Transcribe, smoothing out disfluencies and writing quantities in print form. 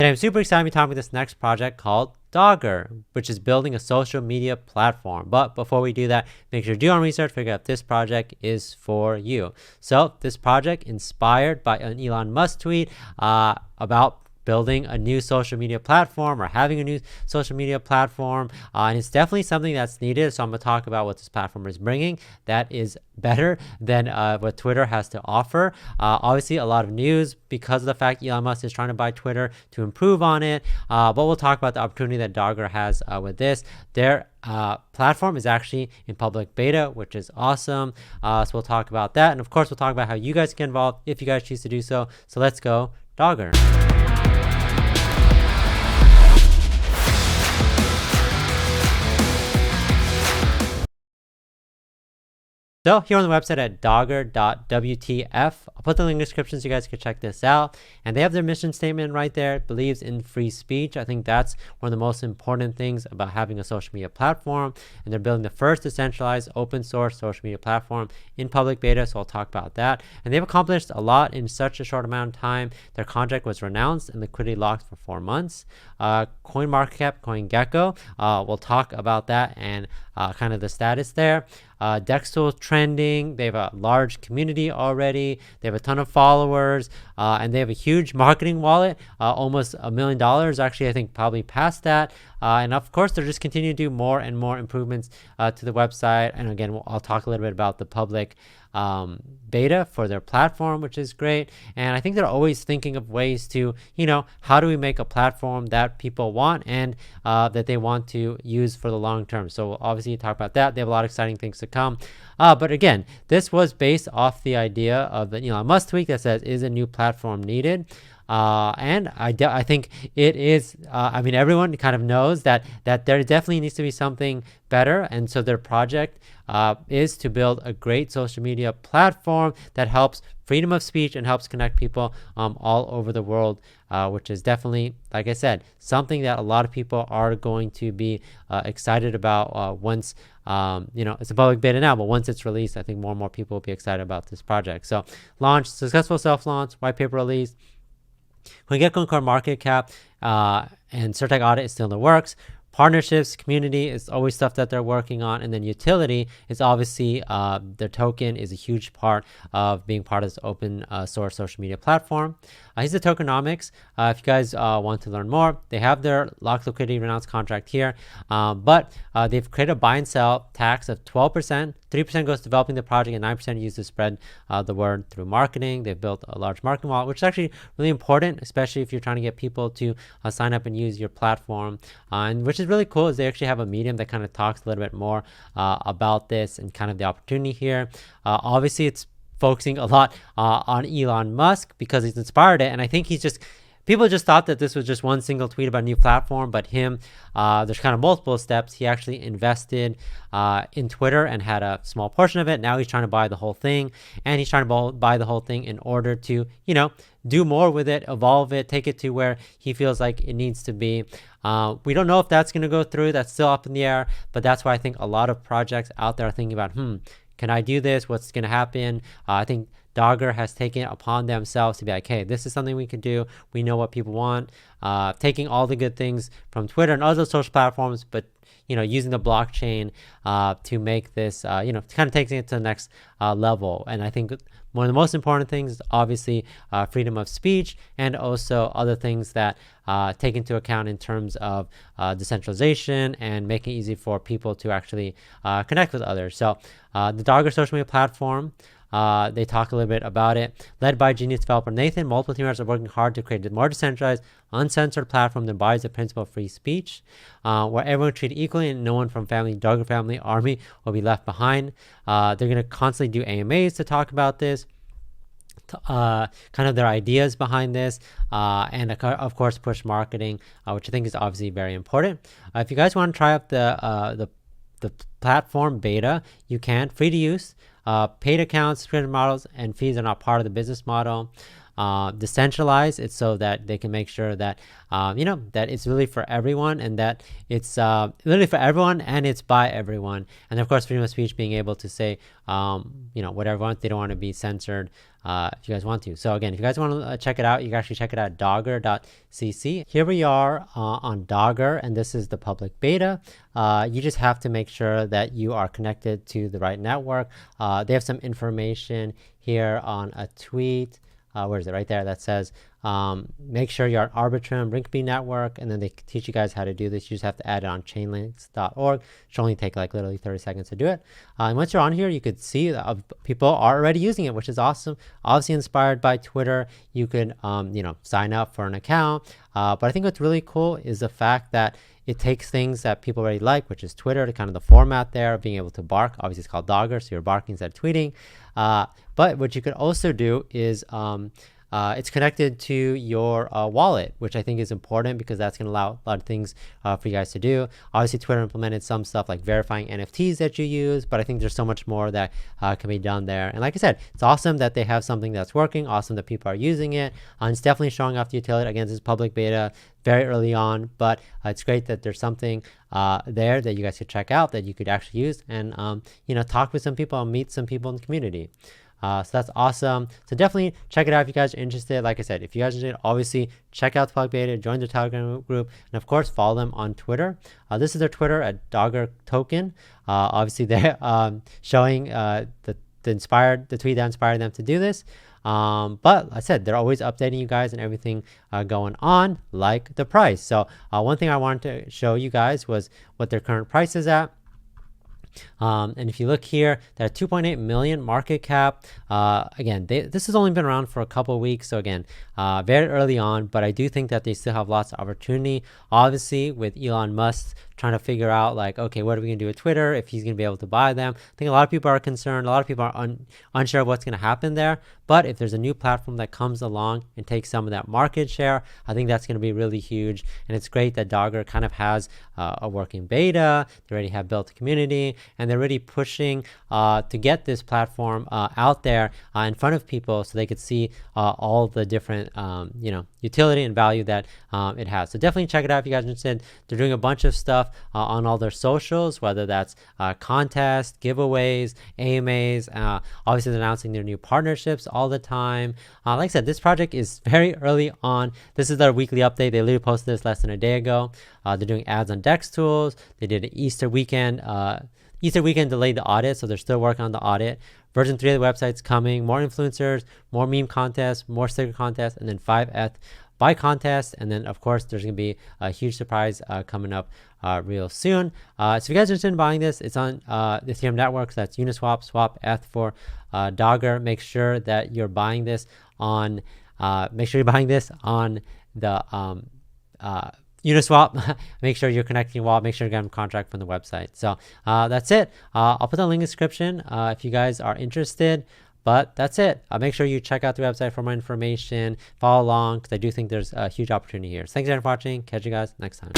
And I'm super excited to be talking about this next project called DOGGER, which is building a social media platform. But before we do that, make sure to do your own research, figure out if this project is for you. So this project inspired by an Elon Musk tweet about building a new social media platform or having a new social media platform, and it's definitely something that's needed. So I'm going to talk about what this platform is bringing that is better than what Twitter has to offer. Obviously a lot of news because of the fact Elon Musk is trying to buy Twitter to improve on it, but we'll talk about the opportunity that DOGGER has with this. Their platform is actually in public beta, which is awesome. So we'll talk about that, and of course we'll talk about how you guys get involved if you guys choose to do so. So let's go DOGGER. So here on the website at dogger.wtf, I'll put the link in the description so you guys can check this out. And they have their mission statement right there. It believes in free speech. I think that's one of the most important things about having a social media platform. And they're building the first decentralized open source social media platform in public beta. So I'll talk about that. And they've accomplished a lot in such a short amount of time. Their contract was renounced and liquidity locked for 4 months. CoinMarketCap, CoinGecko, we'll talk about that and kind of the status there. Dextool trending. They have a large community already. They have a ton of followers, and they have a huge marketing wallet, almost $1 million. Actually, I think probably past that. And of course, they're just continuing to do more and more improvements to the website. And again, I'll talk a little bit about the public beta for their platform, which is great. And I think they're always thinking of ways to, how do we make a platform that people want and that they want to use for the long term. So we'll obviously talk about that. They have a lot of exciting things to come. But again, this was based off the idea of the Elon Musk tweet that says, is a new platform needed? And I think it is. I mean, everyone kind of knows that there definitely needs to be something better, and so their project is to build a great social media platform that helps freedom of speech and helps connect people all over the world, which is definitely, like I said, something that a lot of people are going to be excited about once. It's a public beta now, but once it's released, I think more and more people will be excited about this project. So, successful self-launch, white paper release. CoinGecko and CoinMarketCap and Certec audit is still in the works. Partnerships, community is always stuff that they're working on, and then utility is obviously their token is a huge part of being part of this open source social media platform. Here's the Tokenomics. If you guys want to learn more, they have their locked liquidity renounced contract here, but they've created a buy and sell tax of 12%. 3% goes to developing the project, and 9% used to spread the word through marketing. They've built a large marketing wallet, which is actually really important, especially if you're trying to get people to sign up and use your platform. And which is really cool is they actually have a medium that kind of talks a little bit more about this and kind of the opportunity here. Obviously, it's focusing a lot on Elon Musk because he's inspired it, and I think people just thought that this was just one single tweet about a new platform, but there's kind of multiple steps. He actually invested in Twitter and had a small portion of it. Now he's trying to buy the whole thing, and he's trying to buy the whole thing in order to, do more with it, evolve it, take it to where he feels like it needs to be. We don't know if that's going to go through. That's still up in the air, but that's why I think a lot of projects out there are thinking about, can I do this? What's going to happen? I think DOGGER has taken it upon themselves to be like, hey, this is something we can do. We know what people want. Taking all the good things from Twitter and other social platforms, but using the blockchain to make this, kind of taking it to the next level. And I think one of the most important things is obviously freedom of speech, and also other things that take into account in terms of decentralization and making it easy for people to actually connect with others. So the DOGGER social media platform, they talk a little bit about it. Led by genius developer Nathan, multiple team members are working hard to create a more decentralized, uncensored platform that embodies the principle of free speech, where everyone treated equally and no one from DOGGER family, army will be left behind. They're going to constantly do AMAs to talk about this, kind of their ideas behind this, and of course push marketing, which I think is obviously very important. If you guys want to try out the platform beta, you can, free to use. Paid accounts, subscription models, and fees are not part of the business model. decentralized. It's so that they can make sure that that it's really for everyone, and that it's literally for everyone, and it's by everyone. And of course, freedom of speech, being able to say whatever they want. They don't want to be censored if you guys want to. So again, if you guys want to check it out, you can actually check it out at dogger.cc. Here we are on Dogger, and this is the public beta. You just have to make sure that you are connected to the right network. They have some information here on a tweet. Where is it? Right there. That says, make sure you're on Arbitrum Rinkeby network, and then they teach you guys how to do this. You just have to add it on chainlinks.org. It should only take like literally 30 seconds to do it. And once you're on here, you could see that people are already using it, which is awesome. Obviously inspired by Twitter. You could, sign up for an account. But I think what's really cool is the fact that it takes things that people already like, which is Twitter, to kind of the format there of being able to bark. Obviously, it's called Dogger, so you're barking instead of tweeting. But what you could also do is it's connected to your wallet, which I think is important because that's going to allow a lot of things for you guys to do. Obviously, Twitter implemented some stuff like verifying NFTs that you use, but I think there's so much more that can be done there. And like I said, it's awesome that they have something that's working, awesome that people are using it. It's definitely showing off the utility. Again, this is public beta, very early on, but it's great that there's something there that you guys could check out, that you could actually use, and talk with some people and meet some people in the community. So that's awesome. So definitely check it out if you guys are interested. Like I said, if you guys are interested, obviously check out the public beta, join the Telegram group, and of course follow them on Twitter. This is their Twitter at Dogger Token. Obviously they're showing the tweet that inspired them to do this. But like I said, they're always updating you guys and everything going on, like the price. So one thing I wanted to show you guys was what their current price is at. And if you look here, they're 2.8 million market cap. Again, this has only been around for a couple of weeks, so again, very early on, but I do think that they still have lots of opportunity. Obviously, with Elon Musk trying to figure out, like, okay, what are we going to do with Twitter, if he's going to be able to buy them. I think a lot of people are concerned. A lot of people are unsure of what's going to happen there. But if there's a new platform that comes along and takes some of that market share, I think that's going to be really huge. And it's great that Dogger kind of has a working beta. They already have built a community, and they're really pushing to get this platform out there in front of people so they could see all the different utility and value that it has. So definitely check it out if you guys are interested. They're doing a bunch of stuff on all their socials, whether that's contests, giveaways, AMAs. Obviously, they're announcing their new partnerships all the time. Like I said, this project is very early on. This is their weekly update. They literally posted this less than a day ago. They're doing ads on DEX tools. They did an Easter weekend delayed the audit, so they're still working on the audit. Version 3 of the website's coming. More influencers, more meme contests, more sticker contests, and then 5eth buy contest. And then, of course, there's going to be a huge surprise coming up real soon. So if you guys are interested in buying this, it's on the Ethereum network. So that's Uniswap, Swap, ETH for Dogger. Make sure that you're buying this on the Uniswap. Make sure you're connecting your wallet. Make sure you get a contract from the website. So that's it. I'll put the link in the description if you guys are interested. But that's it. Make sure you check out the website for more information. Follow along because I do think there's a huge opportunity here. So thanks again for watching. Catch you guys next time.